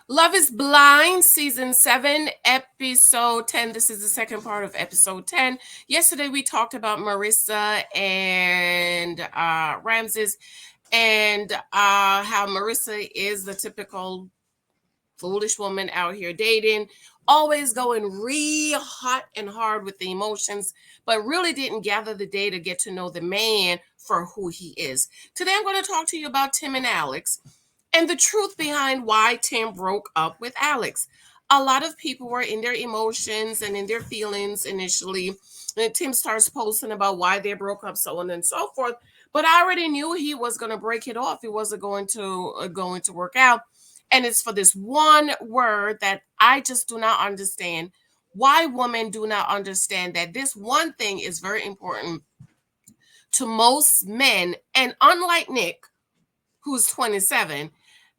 Love is Blind, Season 7, Episode 10. This is the second part of Episode 10. Yesterday we talked about Marissa and Ramses and how Marissa is the typical foolish woman out here dating, always going real hot and hard with the emotions, but really didn't gather the day to get to know the man for who he is. Today I'm going to talk to you about Tim and Alex and the truth behind why Tim broke up with Alex. A lot of people were in their emotions and in their feelings initially. And Tim starts posting about why they broke up, so on and so forth. But I already knew he was going to break it off. It wasn't going to work out. And it's for this one word that I just do not understand. Why women do not understand that this one thing is very important to most men. And unlike Nick, who's 27,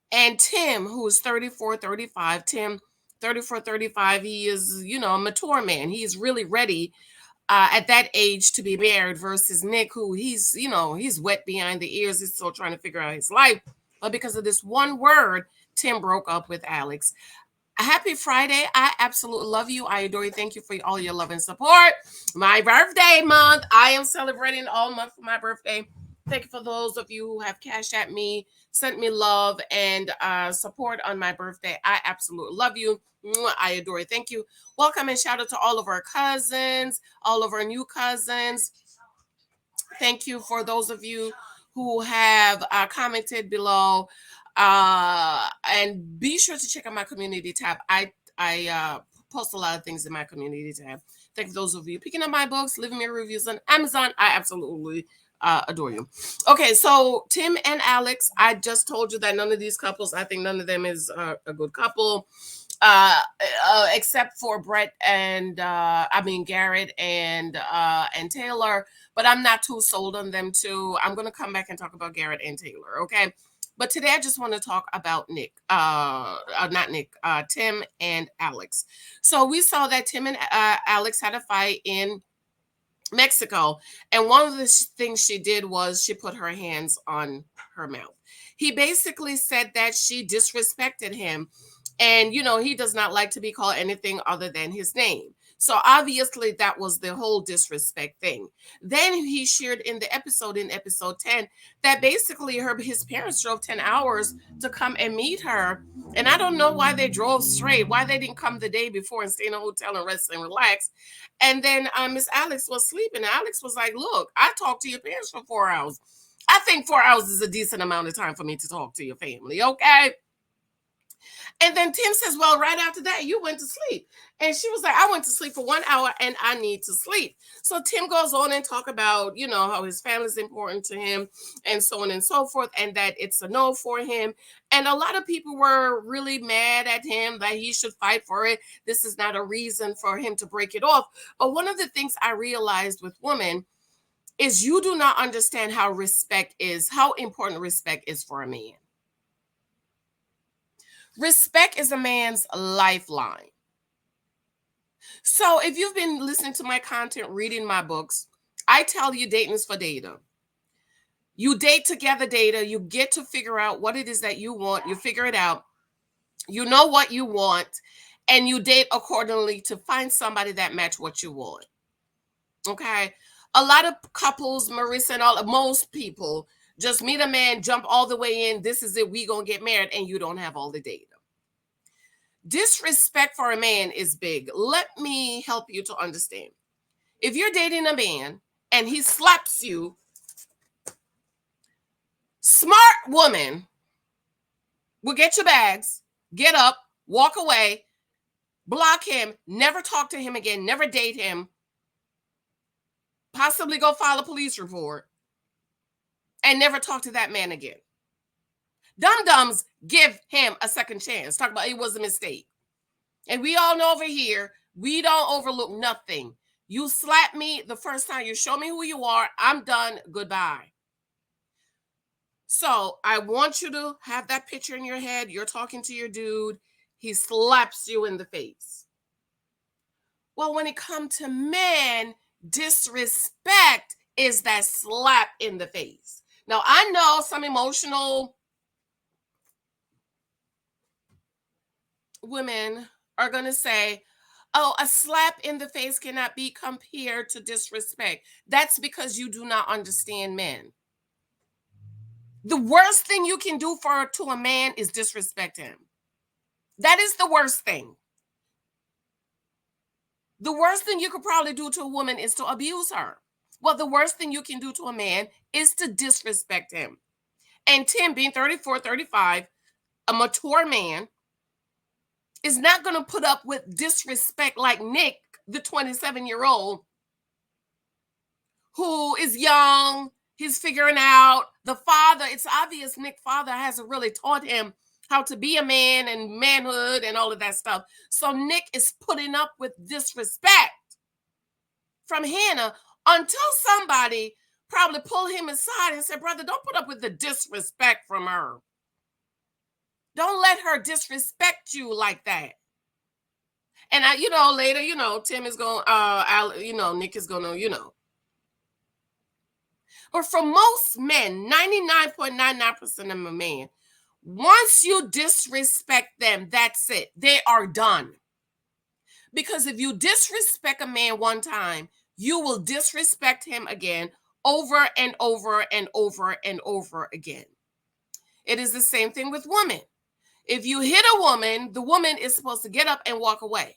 and Tim, who's 34, 35, Tim, 34, 35, he is, a mature man. He is really ready at that age to be married versus Nick, who he's wet behind the ears. He's still trying to figure out his life. But because of this one word, Tim broke up with Alex. Happy Friday. I absolutely love you. I adore you. Thank you for all your love and support. My birthday month. I am celebrating all month for my birthday. Thank you for those of you who have cashed at me, sent me love and support on my birthday. I absolutely love you. I adore you. Thank you. Welcome and shout out to all of our cousins, all of our new cousins. Thank you for those of you who have commented below. And be sure to check out my community tab. I post a lot of things in my community tab. Thank those of you picking up my books, leaving me reviews on Amazon. I absolutely adore you. Okay, so Tim and Alex, I just told you that none of these couples, I think none of them is a good couple. Except for Brett and Garrett and Taylor, but I'm not too sold on them too. I'm gonna come back and talk about Garrett and Taylor, okay? But today I just want to talk about not Nick, Tim and Alex. So we saw that Tim and Alex had a fight in Mexico, and one of the things she did was she put her hands on her mouth. He basically said that she disrespected him, and he does not like to be called anything other than his name. So obviously that was the whole disrespect thing. Then he shared in episode 10, that basically his parents drove 10 hours to come and meet her. And I don't know why they drove straight, why they didn't come the day before and stay in a hotel and rest and relax. And then Miss Alex was sleeping. Alex was like, look, I talked to your parents for 4 hours. I think 4 hours is a decent amount of time for me to talk to your family, okay? And then Tim says, well, right after that, you went to sleep. And she was like, I went to sleep for 1 hour and I need to sleep. So Tim goes on and talk about, how his family is important to him and so on and so forth, and that it's a no for him. And a lot of people were really mad at him that he should fight for it. This is not a reason for him to break it off. But one of the things I realized with women is you do not understand how important respect is for a man. Respect is a man's lifeline. So if you've been listening to my content, reading my books, I tell you dating is for data. You date together data. You get to figure out what it is that you want. You figure it out. You know what you want. And you date accordingly to find somebody that match what you want. Okay? A lot of couples, Marissa and most people, just meet a man, jump all the way in. This is it. We gonna get married, and you don't have all the data. Disrespect for a man is big. Let me help you to understand. If you're dating a man and he slaps you, smart woman will get your bags, get up, walk away, block him, never talk to him again, never date him, possibly go file a police report, and never talk to that man again. Dum-dums give him a second chance. Talk about it was a mistake. And we all know over here, we don't overlook nothing. You slap me the first time, you show me who you are, I'm done, goodbye. So I want you to have that picture in your head. You're talking to your dude. He slaps you in the face. Well, when it comes to men, disrespect is that slap in the face. Now, I know some emotional women are going to say, oh, a slap in the face cannot be compared to disrespect. That's because you do not understand men. The worst thing you can do to a man is disrespect him. That is the worst thing. The worst thing you could probably do to a woman is to abuse her. Well, the worst thing you can do to a man is to disrespect him. And Tim, being 34, 35, a mature man, is not going to put up with disrespect like Nick, the 27-year-old, who is young. He's figuring out the father. It's obvious Nick's father hasn't really taught him how to be a man and manhood and all of that stuff. So Nick is putting up with disrespect from Hannah until somebody probably pull him aside and say, brother, don't put up with the disrespect from her. Don't let her disrespect you like that. And later, Tim is going, Nick is going to, But for most men, 99.99% of them men, once you disrespect them, that's it. They are done. Because if you disrespect a man one time, you will disrespect him again over and over and over and over again. It is the same thing with women. If you hit a woman, the woman is supposed to get up and walk away.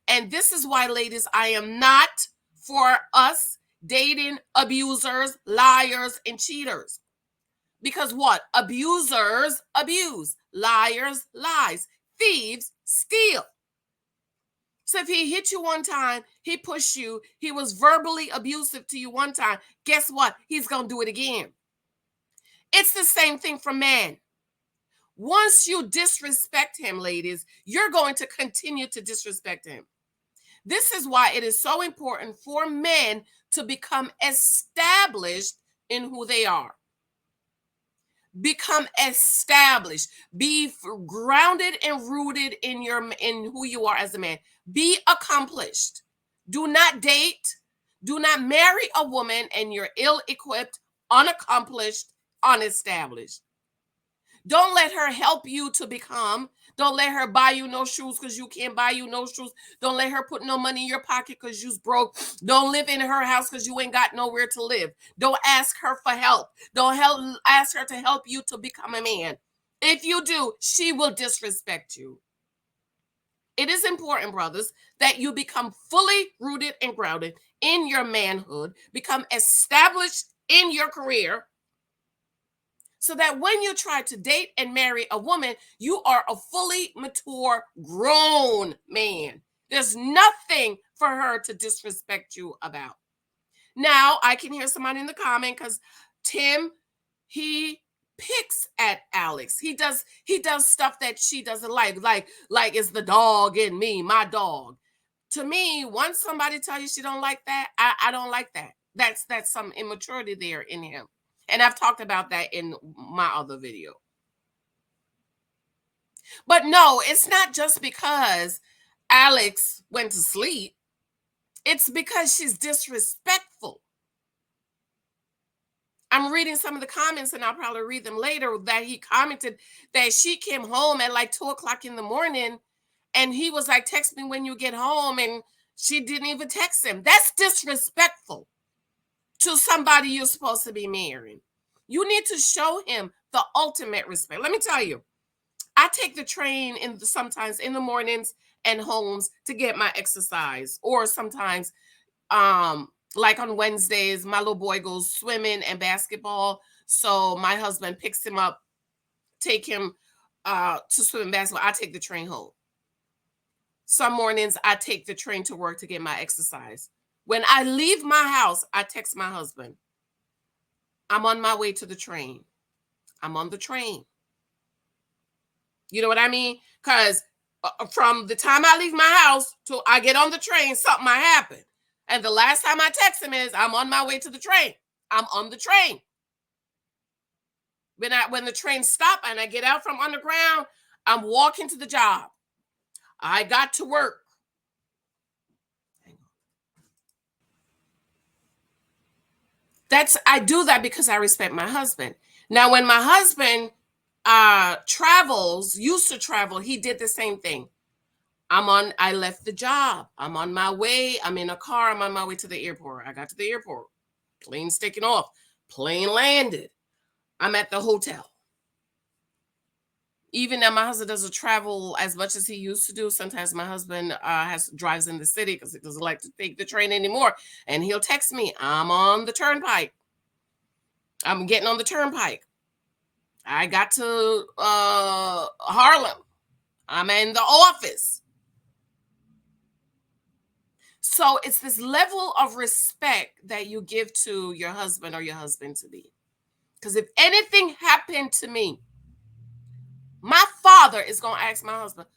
And this is why, ladies, I am not for us dating abusers, liars, and cheaters. Because what? Abusers abuse, liars lies, thieves steal. So if he hit you one time, he pushed you, he was verbally abusive to you one time, guess what? He's going to do it again. It's the same thing for men. Once you disrespect him, ladies, you're going to continue to disrespect him. This is why it is so important for men to become established in who they are. Become established. Be grounded and rooted in who you are as a man. Be accomplished. Do not date. Do not marry a woman and you're ill-equipped, unaccomplished, unestablished. Don't let her help you to become. Don't let her buy you no shoes because you can't buy you no shoes. Don't let her put no money in your pocket because you's broke. Don't live in her house because you ain't got nowhere to live. Don't ask her for help. Don't ask her to help you to become a man. If you do, she will disrespect you. It is important, brothers, that you become fully rooted and grounded in your manhood, become established in your career, so that when you try to date and marry a woman, you are a fully mature, grown man. There's nothing for her to disrespect you about. Now, I can hear somebody in the comment because Tim, he picks at Alex. He does stuff that she doesn't like it's the dog in me, my dog. To me, once somebody tells you she don't like that, I don't like that. That's some immaturity there in him. And I've talked about that in my other video. But no, it's not just because Alex went to sleep. It's because she's disrespectful. I'm reading some of the comments, and I'll probably read them later, that he commented that she came home at like 2 o'clock in the morning, and he was like, text me when you get home, and she didn't even text him. That's disrespectful to somebody you're supposed to be marrying. You need to show him the ultimate respect. Let me tell you, I take the train sometimes in the mornings and homes to get my exercise, or sometimes like on Wednesdays, my little boy goes swimming and basketball. So my husband picks him up, take him to swim and basketball. I take the train home. Some mornings I take the train to work to get my exercise. When I leave my house, I text my husband, I'm on my way to the train. I'm on the train. You know what I mean? Because from the time I leave my house till I get on the train, something might happen. And the last time I text him is, I'm on my way to the train. I'm on the train. When the train stops and I get out from underground, I'm walking to the job. I got to work. I do that because I respect my husband. Now, when my husband used to travel, he did the same thing. I left the job. I'm on my way. I'm in a car. I'm on my way to the airport. I got to the airport. Plane's taking off. Plane landed. I'm at the hotel. Even now, my husband doesn't travel as much as he used to do. Sometimes my husband drives in the city because he doesn't like to take the train anymore. And he'll text me, I'm on the turnpike. I'm getting on the turnpike. I got to Harlem. I'm in the office. So it's this level of respect that you give to your husband or your husband to be. Because if anything happened to me, my father is going to ask my husband,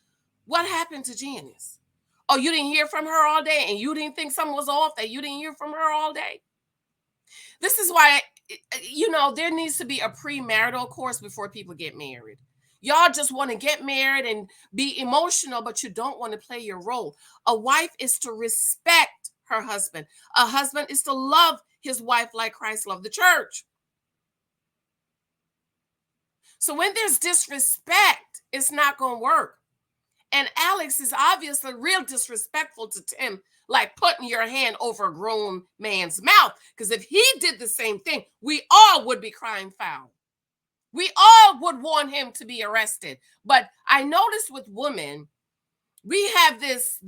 what happened to Janice? Oh, you didn't hear from her all day and you didn't think something was off, that you didn't hear from her all day? This is why, there needs to be a premarital course before people get married. Y'all just want to get married and be emotional, but you don't want to play your role. A wife is to respect her husband. A husband is to love his wife like Christ loved the church. So when there's disrespect, it's not going to work. And Alex is obviously real disrespectful to Tim, like putting your hand over a grown man's mouth. Because if he did the same thing, we all would be crying foul. We all would want him to be arrested. But I noticed with women, we have this,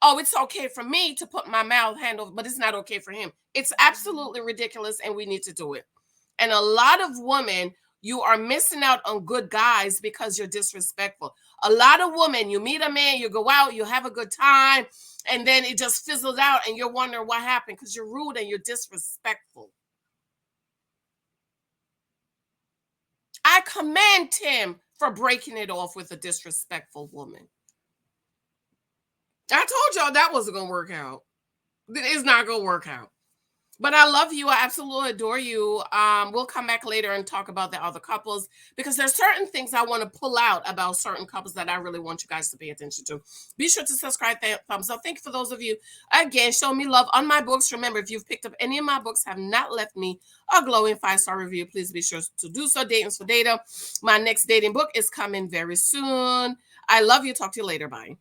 oh, it's okay for me to put my hand over, but it's not okay for him. It's absolutely ridiculous, and we need to do it. And a lot of women, you are missing out on good guys because you're disrespectful. A lot of women, you meet a man, you go out, you have a good time, and then it just fizzles out, and you're wondering what happened because you're rude and you're disrespectful. I commend Tim for breaking it off with a disrespectful woman. I told y'all that wasn't going to work out. It's not going to work out. But I love you. I absolutely adore you. We'll come back later and talk about the other couples because there's certain things I want to pull out about certain couples that I really want you guys to pay attention to. Be sure to subscribe, thumbs up. Thank you for those of you, again, show me love on my books. Remember, if you've picked up any of my books, have not left me a glowing 5-star review, please be sure to do so. Dating for Data. My next dating book is coming very soon. I love you. Talk to you later. Bye.